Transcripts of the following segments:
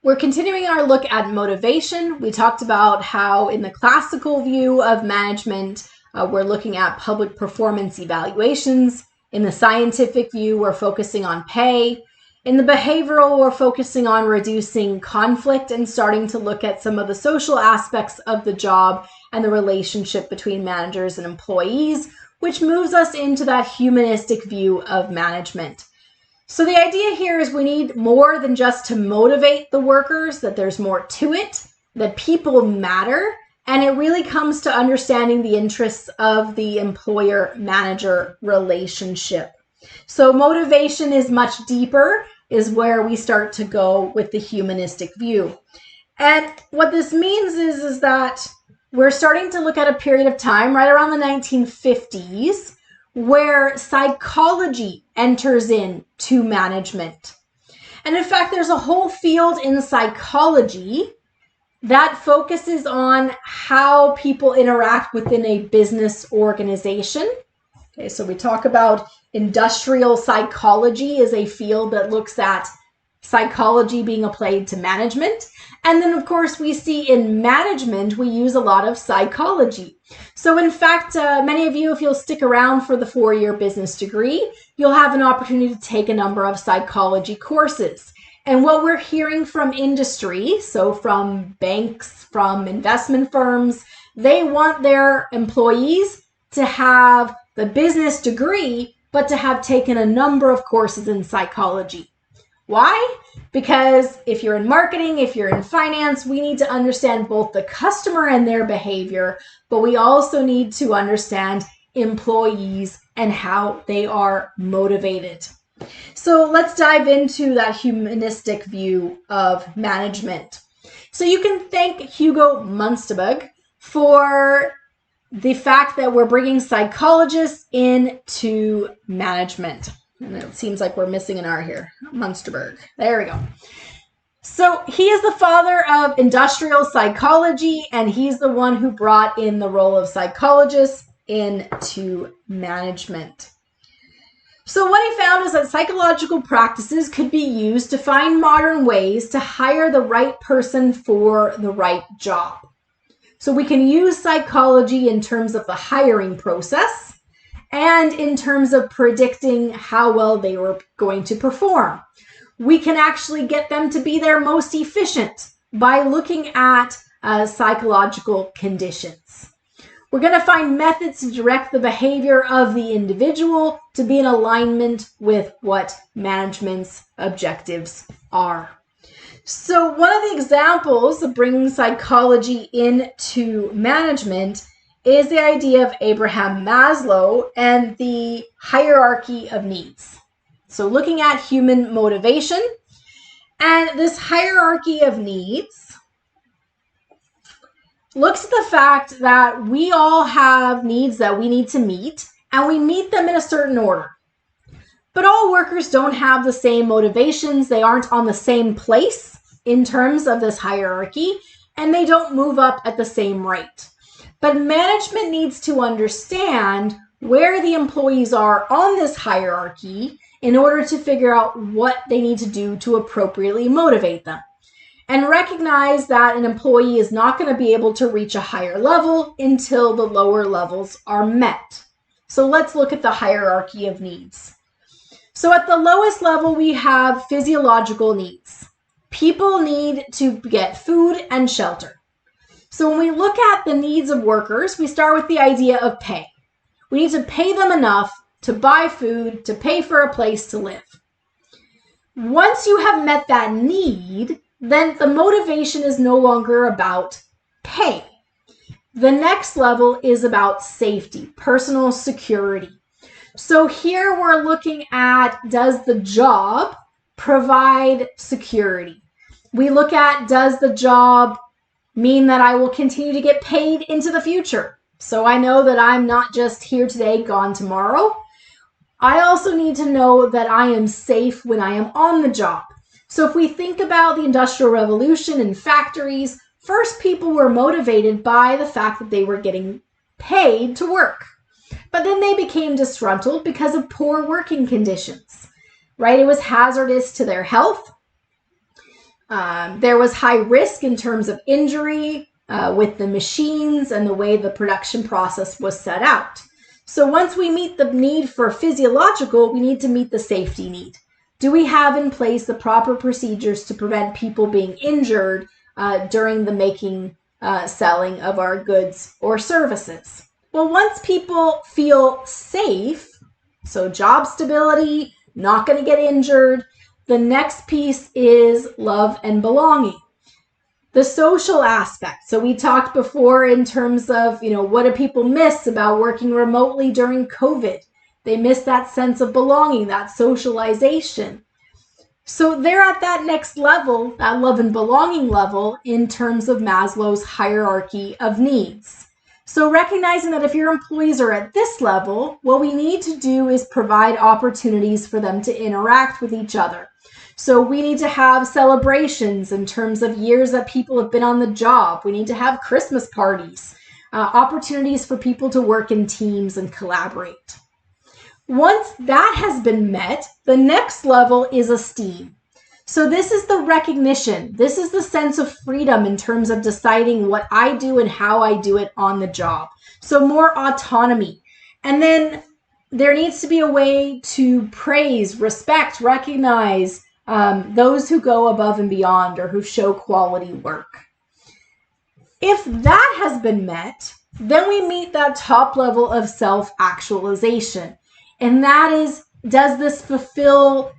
We're continuing our look at motivation. We talked about how in the classical view of management, we're looking at public performance evaluations. In the scientific view, we're focusing on pay. In the behavioral, we're focusing on reducing conflict and starting to look at some of the social aspects of the job and the relationship between managers and employees, which moves us into that humanistic view of management. So the idea here is we need more than just to motivate the workers, that there's more to it, that people matter, and it really comes to understanding the interests of the employer-manager relationship. So motivation is much deeper, is where we start to go with the humanistic view. And what this means is that we're starting to look at a period of time right around the 1950s where psychology enters into management. And in fact, there's a whole field in psychology that focuses on how people interact within a business organization. Okay, so we talk about industrial psychology is a field that looks at psychology being applied to management. And then, of course, we see in management, we use a lot of psychology. So in fact, many of you, if you'll stick around for the 4-year business degree, you'll have an opportunity to take a number of psychology courses. And what we're hearing from industry, so from banks, from investment firms, they want their employees to have the business degree, but to have taken a number of courses in psychology. Why? Because if you're in marketing, if you're in finance, we need to understand both the customer and their behavior, but we also need to understand employees and how they are motivated. So let's dive into that humanistic view of management. So you can thank Hugo Munsterberg for the fact that we're bringing psychologists into management. And it seems like we're missing an R here. Munsterberg. There we go. So he is the father of industrial psychology, and he's the one who brought in the role of psychologists into management. So what he found is that psychological practices could be used to find modern ways to hire the right person for the right job. So we can use psychology in terms of the hiring process and in terms of predicting how well they were going to perform. We can actually get them to be their most efficient by looking at psychological conditions. We're going to find methods to direct the behavior of the individual to be in alignment with what management's objectives are. So one of the examples of bringing psychology into management is the idea of Abraham Maslow and the hierarchy of needs. So looking at human motivation and this hierarchy of needs looks at the fact that we all have needs that we need to meet, and we meet them in a certain order. But all workers don't have the same motivations. They aren't on the same place in terms of this hierarchy, and they don't move up at the same rate. But management needs to understand where the employees are on this hierarchy in order to figure out what they need to do to appropriately motivate them. And recognize that an employee is not going to be able to reach a higher level until the lower levels are met. So let's look at the hierarchy of needs. So at the lowest level, we have physiological needs. People need to get food and shelter. So when we look at the needs of workers, we start with the idea of pay. We need to pay them enough to buy food, to pay for a place to live. Once you have met that need, then the motivation is no longer about pay. The next level is about safety, personal security. So here we're looking at, does the job provide security? We look at, does the job mean that I will continue to get paid into the future? So I know that I'm not just here today, gone tomorrow. I also need to know that I am safe when I am on the job. So if we think about the Industrial Revolution and factories, first people were motivated by the fact that they were getting paid to work. But then they became disgruntled because of poor working conditions, right? It was hazardous to their health. There was high risk in terms of injury with the machines and the way the production process was set out. So once we meet the need for physiological, we need to meet the safety need. Do we have in place the proper procedures to prevent people being injured during the making, selling of our goods or services? Well, once people feel safe, so job stability, not going to get injured, the next piece is love and belonging. The social aspect. So we talked before in terms of, what do people miss about working remotely during COVID? They miss that sense of belonging, that socialization. So they're at that next level, that love and belonging level, in terms of Maslow's hierarchy of needs. So recognizing that if your employees are at this level, what we need to do is provide opportunities for them to interact with each other. So we need to have celebrations in terms of years that people have been on the job. We need to have Christmas parties, opportunities for people to work in teams and collaborate. Once that has been met, the next level is esteem. So this is the recognition. This is the sense of freedom in terms of deciding what I do and how I do it on the job. So more autonomy. And then there needs to be a way to praise, respect, recognize those who go above and beyond or who show quality work. If that has been met, then we meet that top level of self-actualization. And that is, does this fulfill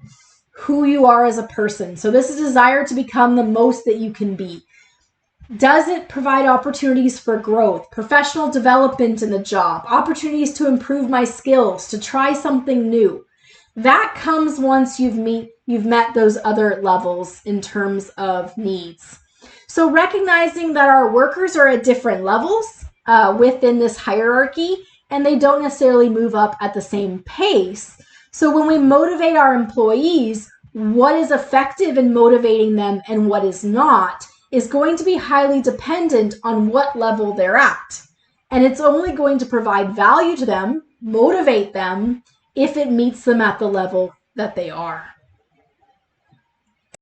who you are as a person? So this is a desire to become the most that you can be. Does it provide opportunities for growth, professional development in the job, opportunities to improve my skills, to try something new? That comes once you've met those other levels in terms of needs. So recognizing that our workers are at different levels within this hierarchy, and they don't necessarily move up at the same pace. So when we motivate our employees, what is effective in motivating them and what is not is going to be highly dependent on what level they're at. And it's only going to provide value to them, motivate them, if it meets them at the level that they are.